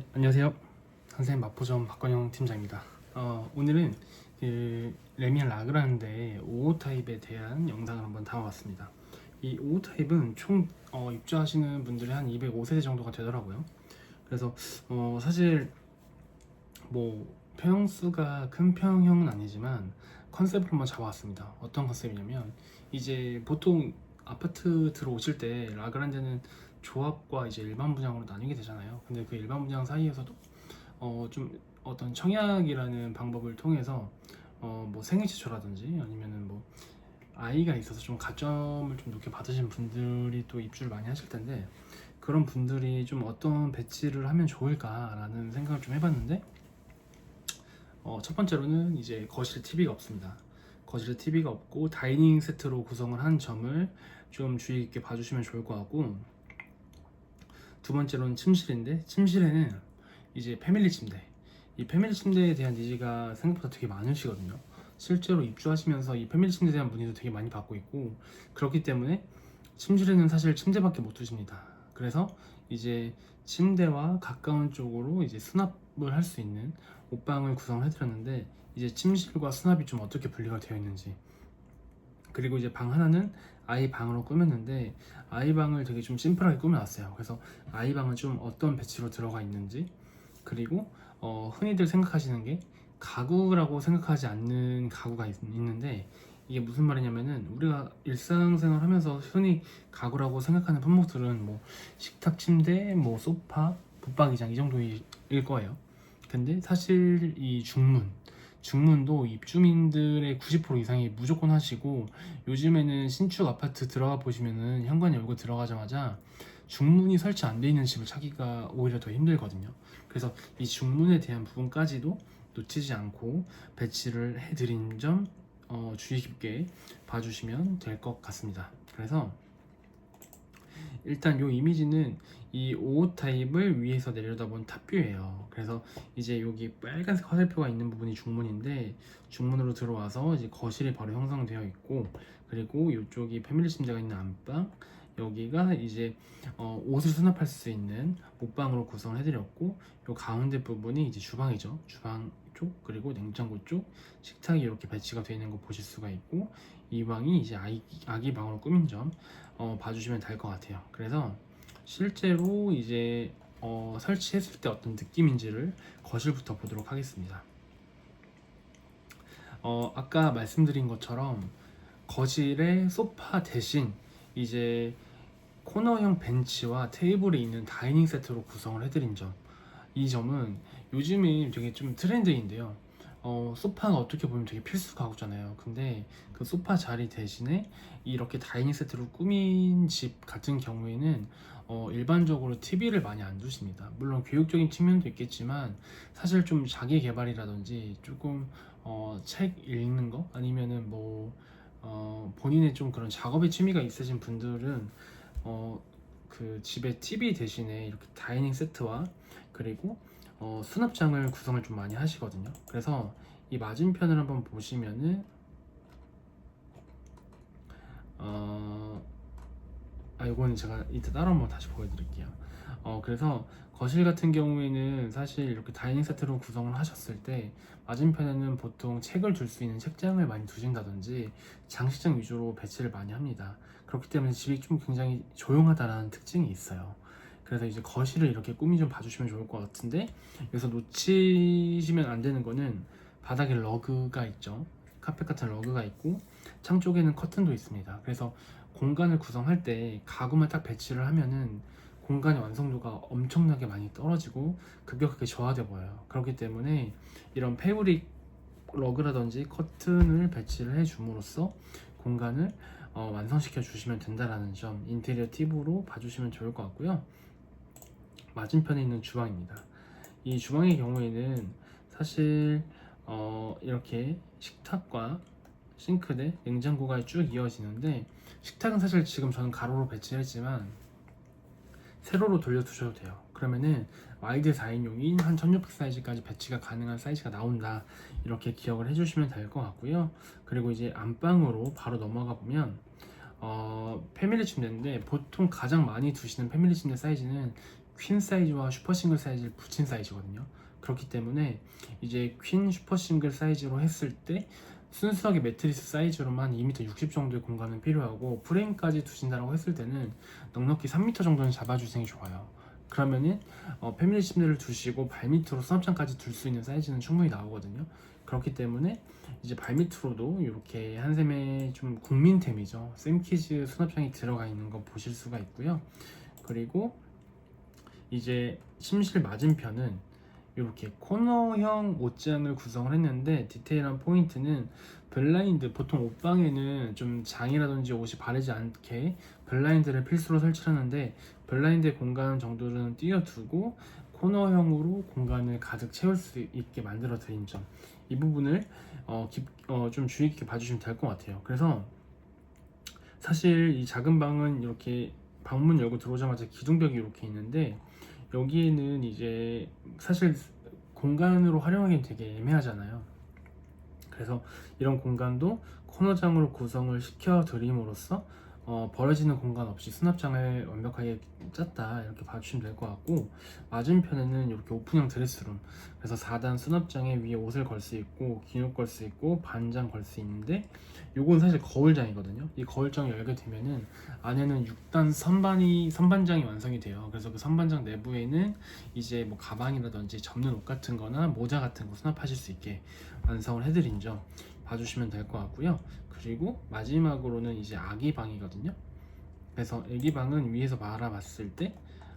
네, 안녕하세요. 선생님 마포점 박건영 팀장입니다. 오늘은 레미안 라그라는데 5호 타입에 대한 영상을 한번 담아봤습니다. 이 5호 타입은 총 입주하시는 분들이 한 205세대 정도가 되더라고요. 그래서 사실 뭐 평수가 큰 평형은 아니지만 컨셉을 한번 잡아왔습니다. 어떤 컨셉이냐면 이제 보통 아파트 들어오실 때 라그란제는 조합과 이제 일반 분양으로 나뉘게 되잖아요. 근데 그 일반 분양 사이에서도 좀 어떤 청약이라는 방법을 통해서 뭐 생일치초라든지 아니면은 뭐 아이가 있어서 좀 가점을 좀 높게 받으신 분들이 또 입주를 많이 하실 텐데, 그런 분들이 좀 어떤 배치를 하면 좋을까라는 생각을 좀 해봤는데, 첫 번째로는 이제 거실에 TV가 없습니다. 거실에 TV가 없고 다이닝 세트로 구성을 한 점을 좀 주의 깊게 봐주시면 좋을 것 같고, 두 번째로는 침실인데, 침실에는 이제 패밀리 침대, 이 패밀리 침대에 대한 니즈가 생각보다 되게 많으시거든요. 실제로 입주하시면서 이 패밀리 침대에 대한 문의도 되게 많이 받고 있고, 그렇기 때문에 침실에는 사실 침대밖에 못 두십니다. 그래서 이제 침대와 가까운 쪽으로 이제 수납을 할 수 있는 옷방을 구성을 해드렸는데, 이제 침실과 수납이 좀 어떻게 분리가 되어 있는지, 그리고 이제 방 하나는 아이 방으로 꾸몄는데 아이 방을 되게 좀 심플하게 꾸며놨어요. 그래서 아이 방은 좀 어떤 배치로 들어가 있는지, 그리고 흔히들 생각하시는 게 가구라고 생각하지 않는 가구가 있는데, 이게 무슨 말이냐면은 우리가 일상생활 하면서 흔히 가구라고 생각하는 품목들은 뭐 식탁, 침대, 뭐 소파, 붙박이장 이 정도일 거예요. 근데 사실 이 중문도 입주민들의 90% 이상이 무조건 하시고, 요즘에는 신축 아파트 들어가 보시면은 현관 열고 들어가자마자 중문이 설치 안 돼 있는 집을 찾기가 오히려 더 힘들거든요. 그래서 이 중문에 대한 부분까지도 놓치지 않고 배치를 해드린 점 주의 깊게 봐주시면 될 것 같습니다. 그래서 일단 이 이미지는 이 5호 타입을 위에서 내려다본 탑뷰예요. 그래서 이제 여기 빨간색 화살표가 있는 부분이 중문인데, 중문으로 들어와서 이제 거실이 바로 형성되어 있고, 그리고 이쪽이 패밀리 침대가 있는 안방, 여기가 이제 옷을 수납할 수 있는 옷방으로 구성을 해드렸고, 이 가운데 부분이 이제 주방이죠. 주방 쪽, 그리고 냉장고 쪽, 식탁이 이렇게 배치가 되어 있는 거 보실 수가 있고, 이 방이 이제 아기 방으로 꾸민 점 봐주시면 될 것 같아요. 그래서 실제로 이제 설치했을 때 어떤 느낌인지를 거실부터 보도록 하겠습니다. 아까 말씀드린 것처럼 거실에 소파 대신 이제 코너형 벤치와 테이블이 있는 다이닝 세트로 구성을 해드린 점, 이 점은 요즘에 되게 좀 트렌드인데요. 소파가 어떻게 보면 되게 필수 가구잖아요. 근데 그 소파 자리 대신에 이렇게 다이닝 세트로 꾸민 집 같은 경우에는 일반적으로 TV를 많이 안 두십니다. 물론 교육적인 측면도 있겠지만, 사실 좀 자기 개발이라든지 조금 책 읽는 거 아니면은 뭐 본인의 좀 그런 작업에 취미가 있으신 분들은 그 집에 TV 대신에 이렇게 다이닝 세트와 그리고 수납장을 구성을 좀 많이 하시거든요. 그래서 이 맞은편을 한번 보시면은 이거는 제가 이따 따로 한번 다시 보여드릴게요. 그래서 거실 같은 경우에는 사실 이렇게 다이닝 세트로 구성을 하셨을 때 맞은편에는 보통 책을 둘 수 있는 책장을 많이 두신다든지 장식장 위주로 배치를 많이 합니다. 그렇기 때문에 집이 좀 굉장히 조용하다라는 특징이 있어요. 그래서 이제 거실을 이렇게 꾸미 좀 봐주시면 좋을 것 같은데, 여기서 놓치시면 안 되는 거는 바닥에 러그가 있죠. 카펫 같은 러그가 있고 창 쪽에는 커튼도 있습니다. 그래서 공간을 구성할 때 가구만 딱 배치를 하면은 공간의 완성도가 엄청나게 많이 떨어지고 급격하게 저하돼 보여요. 그렇기 때문에 이런 패브릭 러그라든지 커튼을 배치를 해 줌으로써 공간을 완성시켜 주시면 된다라는 점 인테리어 팁으로 봐주시면 좋을 것 같고요. 맞은편에 있는 주방입니다. 이 주방의 경우에는 사실 이렇게 식탁과 싱크대, 냉장고가 쭉 이어지는데, 식탁은 사실 지금 저는 가로로 배치했지만 세로로 돌려 두셔도 돼요. 그러면은 와이드 4인용인 한 1600 사이즈까지 배치가 가능한 사이즈가 나온다, 이렇게 기억을 해주시면 될 것 같고요. 그리고 이제 안방으로 바로 넘어가 보면 패밀리 침대인데, 보통 가장 많이 두시는 패밀리 침대 사이즈는 퀸 사이즈와 슈퍼 싱글 사이즈를 붙인 사이즈거든요. 그렇기 때문에 이제 퀸 슈퍼 싱글 사이즈로 했을 때 순수하게 매트리스 사이즈로만 2m 60 정도의 공간은 필요하고 프레임까지 두신다고 했을 때는 넉넉히 3m 정도는 잡아주시는 게 좋아요. 그러면은 패밀리 침대를 두시고 발밑으로 수납장까지 둘 수 있는 사이즈는 충분히 나오거든요. 그렇기 때문에 이제 발밑으로도 이렇게 한샘의 좀 국민템이죠. 샘키즈 수납장이 들어가 있는 거 보실 수가 있고요. 그리고 이제 침실 맞은편은 이렇게 코너형 옷장을 구성을 했는데 디테일한 포인트는 블라인드, 보통 옷방에는 좀 장이라든지 옷이 바르지 않게 블라인드를 필수로 설치하는데 블라인드 공간 정도는 띄워두고 코너형으로 공간을 가득 채울 수 있게 만들어 드린 점, 이 부분을 좀 주의 깊게 봐주시면 될 것 같아요. 그래서 사실 이 작은 방은 이렇게 방문 열고 들어오자마자 기둥벽이 이렇게 있는데 여기에는 이제 사실 공간으로 활용하기는 되게 애매하잖아요. 그래서 이런 공간도 코너장으로 구성을 시켜 드림으로써 버려지는 공간 없이 수납장을 완벽하게 짰다, 이렇게 봐주시면 될 것 같고, 맞은편에는 이렇게 오픈형 드레스룸, 그래서 4단 수납장에 위에 옷을 걸 수 있고 기놓 걸 수 있고 반장 걸 수 있는데, 요건 사실 거울장이거든요. 이 거울장을 열게 되면은 안에는 6단 선반장이 완성이 돼요. 그래서 그 선반장 내부에는 이제 뭐 가방이라든지 접는 옷 같은 거나 모자 같은 거 수납하실 수 있게 완성을 해드린 점 봐주시면 될 것 같고요. 그리고 마지막으로는 이제 아기 방이거든요. 그래서 아기 방은 위에서 바라봤을 때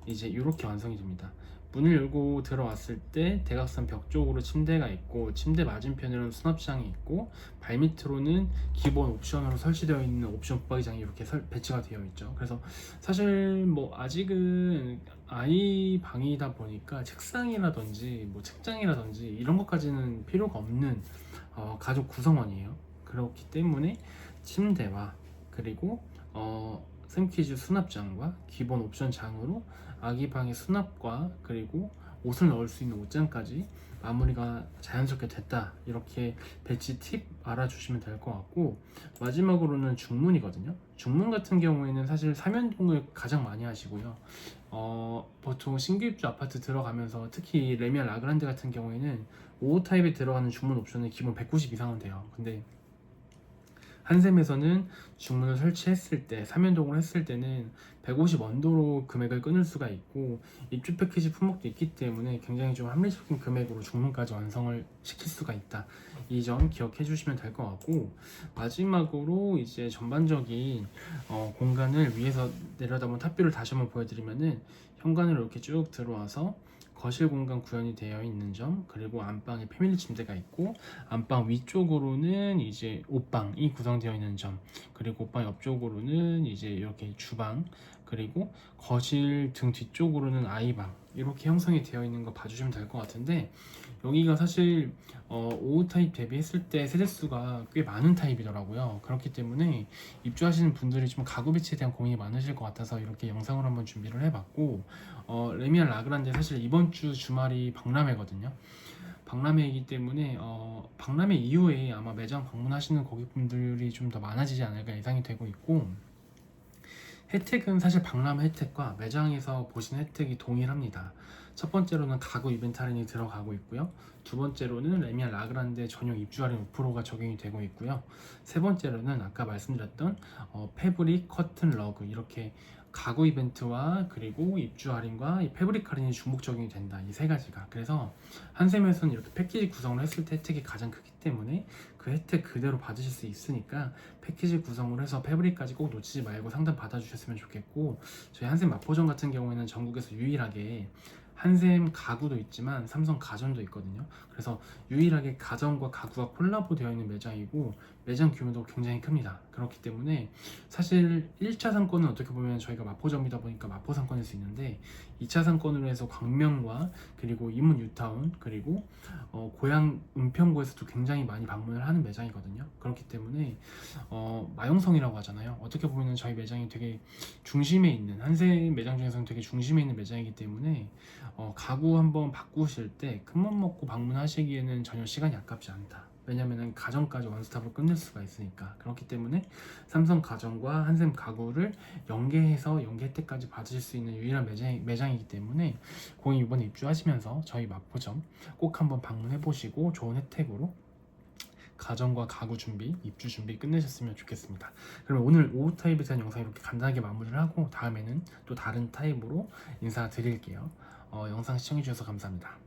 이제 이렇게 완성이 됩니다. 문을 열고 들어왔을 때 대각선 벽 쪽으로 침대가 있고, 침대 맞은편으로는 수납장이 있고, 발밑으로는 기본 옵션으로 설치되어 있는 옵션 붙박이장이 이렇게 배치가 되어 있죠. 그래서 사실 뭐 아직은 아이 방이다 보니까 책상이라든지 뭐 책장이라든지 이런 것까지는 필요가 없는 가족 구성원이에요. 그렇기 때문에 침대와 그리고 샘키즈 수납장과 기본 옵션 장으로 아기 방의 수납과 그리고 옷을 넣을 수 있는 옷장까지 마무리가 자연스럽게 됐다, 이렇게 배치 팁 알아주시면 될 것 같고, 마지막으로는 중문이거든요. 중문 같은 경우에는 사실 삼연동을 가장 많이 하시고요. 보통 신규 입주 아파트 들어가면서 특히 레미안 라그란데 같은 경우에는 5호 타입에 들어가는 중문 옵션은 기본 190 이상은 돼요. 근데 한샘에서는 중문을 설치했을 때, 3연동을 했을 때는 150 언더로 금액을 끊을 수가 있고, 입주 패키지 품목도 있기 때문에 굉장히 좀 합리적인 금액으로 중문까지 완성을 시킬 수가 있다. 이 점 기억해 주시면 될 것 같고, 마지막으로 이제 전반적인 공간을 위에서 내려다본 탑뷰를 다시 한번 보여드리면은, 현관으로 이렇게 쭉 들어와서 거실 공간 구현이 되어 있는 점, 그리고 안방에 패밀리 침대가 있고 안방 위쪽으로는 이제 옷방이 구성되어 있는 점, 그리고 옷방 옆쪽으로는 이제 이렇게 주방, 그리고 거실 등 뒤쪽으로는 아이방, 이렇게 형성이 되어 있는 거 봐주시면 될 것 같은데, 여기가 사실 5호 타입 대비했을 때 세대수가 꽤 많은 타입이더라고요. 그렇기 때문에 입주하시는 분들이 좀 가구 배치에 대한 고민이 많으실 것 같아서 이렇게 영상을 한번 준비를 해봤고, 레미안 라그란데 사실 이번 주 주말이 박람회거든요. 박람회이기 때문에 박람회 이후에 아마 매장 방문하시는 고객분들이 좀 더 많아지지 않을까 예상이 되고 있고, 혜택은 사실 박람회 혜택과 매장에서 보시는 혜택이 동일합니다. 첫 번째로는 가구 이벤트 할인이 들어가고 있고요. 두 번째로는 레미안 라그란데 전용 입주 할인 5%가 적용이 되고 있고요. 세 번째로는 아까 말씀드렸던 패브릭, 커튼, 러그, 이렇게 가구 이벤트와 그리고 입주 할인과 이 패브릭 할인이 중복 적용이 된다. 이 세 가지가. 그래서 한샘에서는 이렇게 패키지 구성을 했을 때 혜택이 가장 크기 때문에 그 혜택 그대로 받으실 수 있으니까 패키지 구성을 해서 패브릭까지 꼭 놓치지 말고 상담 받아주셨으면 좋겠고, 저희 한샘 마포점 같은 경우에는 전국에서 유일하게 한샘 가구도 있지만 삼성 가전도 있거든요. 그래서 유일하게 가전과 가구가 콜라보 되어 있는 매장이고, 매장 규모도 굉장히 큽니다. 그렇기 때문에 사실 1차 상권은 어떻게 보면 저희가 마포점이다 보니까 마포 상권일 수 있는데, 2차 상권으로 해서 광명과 그리고 이문 뉴타운, 그리고 고향 은평구에서도 굉장히 많이 방문을 하는 매장이거든요. 그렇기 때문에 마용성이라고 하잖아요. 어떻게 보면 저희 매장이 되게 중심에 있는, 한샘 매장 중에서는 되게 중심에 있는 매장이기 때문에 가구 한번 바꾸실 때 큰맘 먹고 방문하시기에는 전혀 시간이 아깝지 않다. 왜냐면은 가전까지 원스톱으로 끝낼 수가 있으니까. 그렇기 때문에 삼성 가전과 한샘 가구를 연계해서 연계 혜택까지 받으실 수 있는 유일한 매장이기 때문에 고객님 이번에 입주하시면서 저희 마포점 꼭 한번 방문해 보시고 좋은 혜택으로 가전과 가구 준비, 입주 준비 끝내셨으면 좋겠습니다. 그러면 오늘 5호 타입에 대한 영상 이렇게 간단하게 마무리를 하고 다음에는 또 다른 타입으로 인사드릴게요. 영상 시청해주셔서 감사합니다.